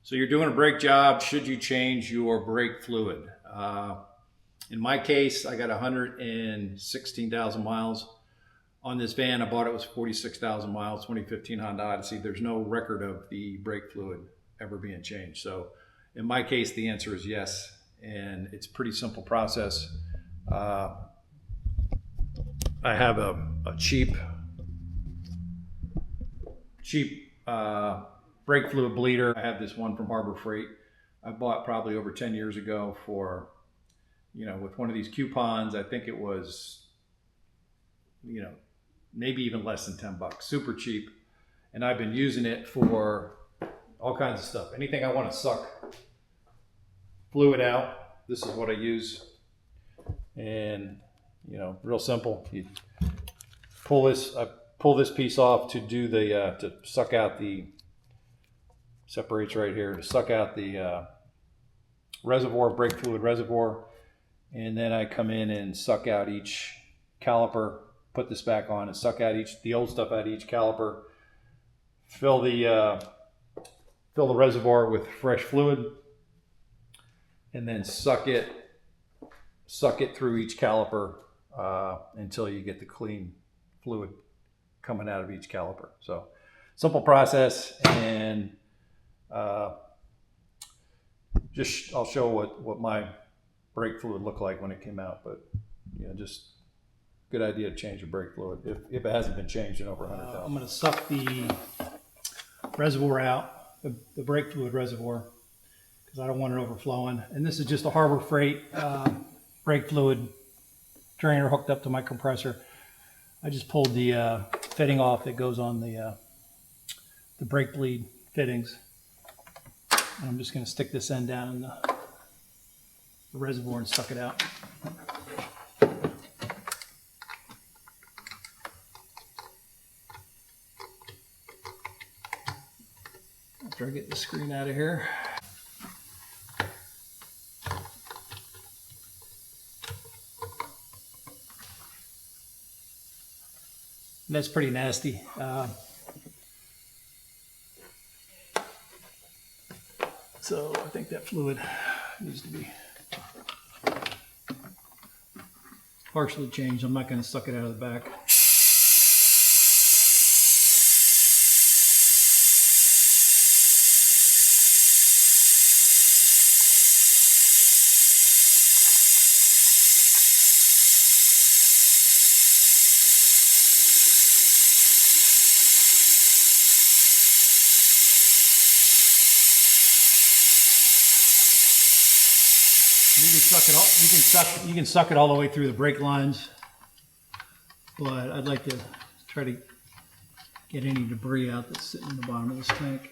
So you're doing a brake job. Should you change your brake fluid? In my case, I got 116,000 miles on this van. I bought it was 46,000 miles, 2015 Honda Odyssey. There's no record of the brake fluid ever being changed. So in my case, the answer is yes. And it's a pretty simple process. I have a cheap brake fluid bleeder. I have this one from Harbor Freight. I bought probably over 10 years ago for, with one of these coupons. I think it was, maybe even less than 10 bucks, super cheap. And I've been using it for all kinds of stuff. Anything I want to suck fluid out, this is what I use. And, real simple. You pull this, I pull this piece off to do the, to suck out the, separates right here, to suck out the reservoir, brake fluid reservoir. And then I come in and suck out each caliper, put this back on and suck out the old stuff out of each caliper, fill the reservoir with fresh fluid, and then suck it through each caliper until you get the clean fluid coming out of each caliper. So simple process, and I'll show what my brake fluid looked like when it came out. But just good idea to change your brake fluid if it hasn't been changed in over 100,000. I'm going to suck the reservoir out, the brake fluid reservoir, because I don't want it overflowing. And this is just a Harbor Freight brake fluid drainer hooked up to my compressor. I just pulled the fitting off that goes on the brake bleed fittings. And I'm just going to stick this end down in the reservoir and suck it out. After I get the screen out of here. And that's pretty nasty. So I think that fluid needs to be partially changed. I'm not going to suck it out of the back. You can suck it all. You can suck it all the way through the brake lines, but I'd like to try to get any debris out that's sitting in the bottom of this tank.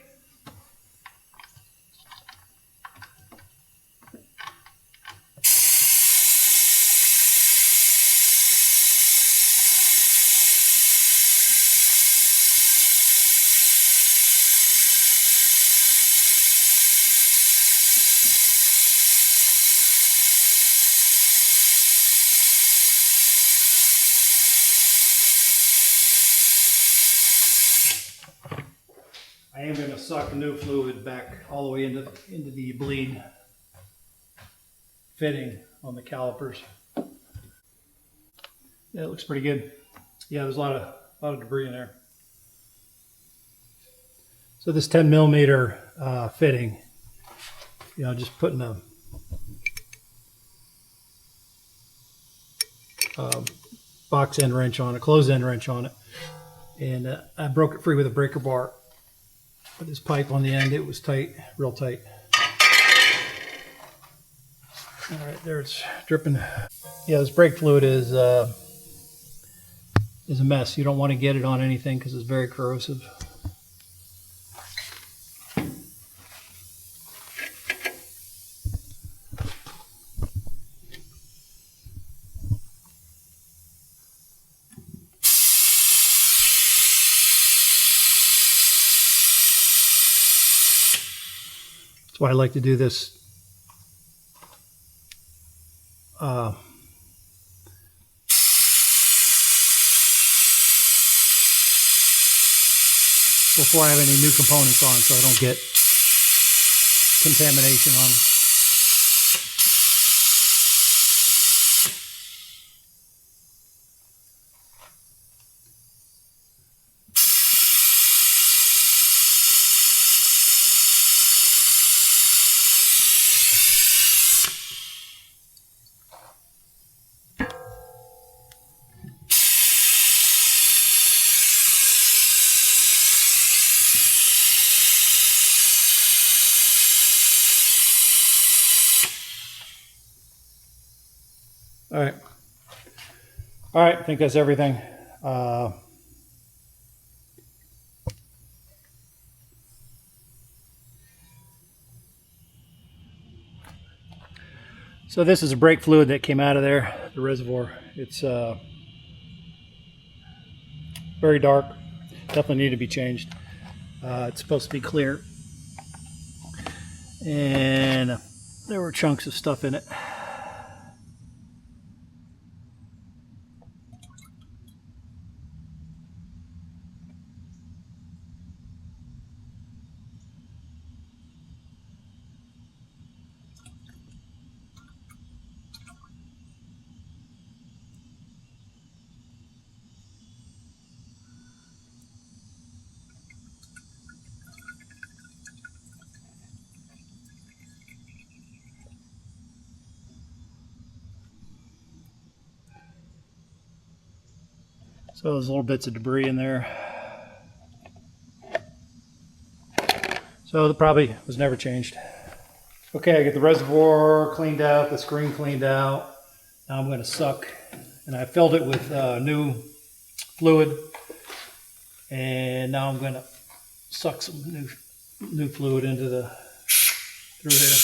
I am going to suck new fluid back all the way into the bleed fitting on the calipers. Yeah, it looks pretty good. Yeah, there's a lot of debris in there. So this 10 millimeter fitting, just putting a box end wrench on it, closed end wrench on it, and I broke it free with a breaker bar. But this pipe on the end, it was tight, real tight. All right, there it's dripping. Yeah, this brake fluid is a mess. You don't want to get it on anything because it's very corrosive. That's why I like to do this before I have any new components on, so I don't get contamination on them. All right. All right, I think that's everything. So this is a brake fluid that came out of there, the reservoir. It's very dark. Definitely need to be changed. It's supposed to be clear. And there were chunks of stuff in it. So there's little bits of debris in there. So the probably was never changed. Okay, I get the reservoir cleaned out, the screen cleaned out. Now I'm going to suck, and I filled it with new fluid. And now I'm going to suck some new fluid into through there.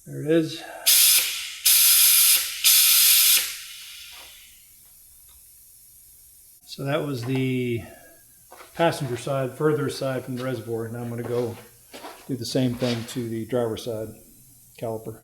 There it is. So that was the passenger side, further side from the reservoir. Now I'm going to go do the same thing to the driver's side caliper.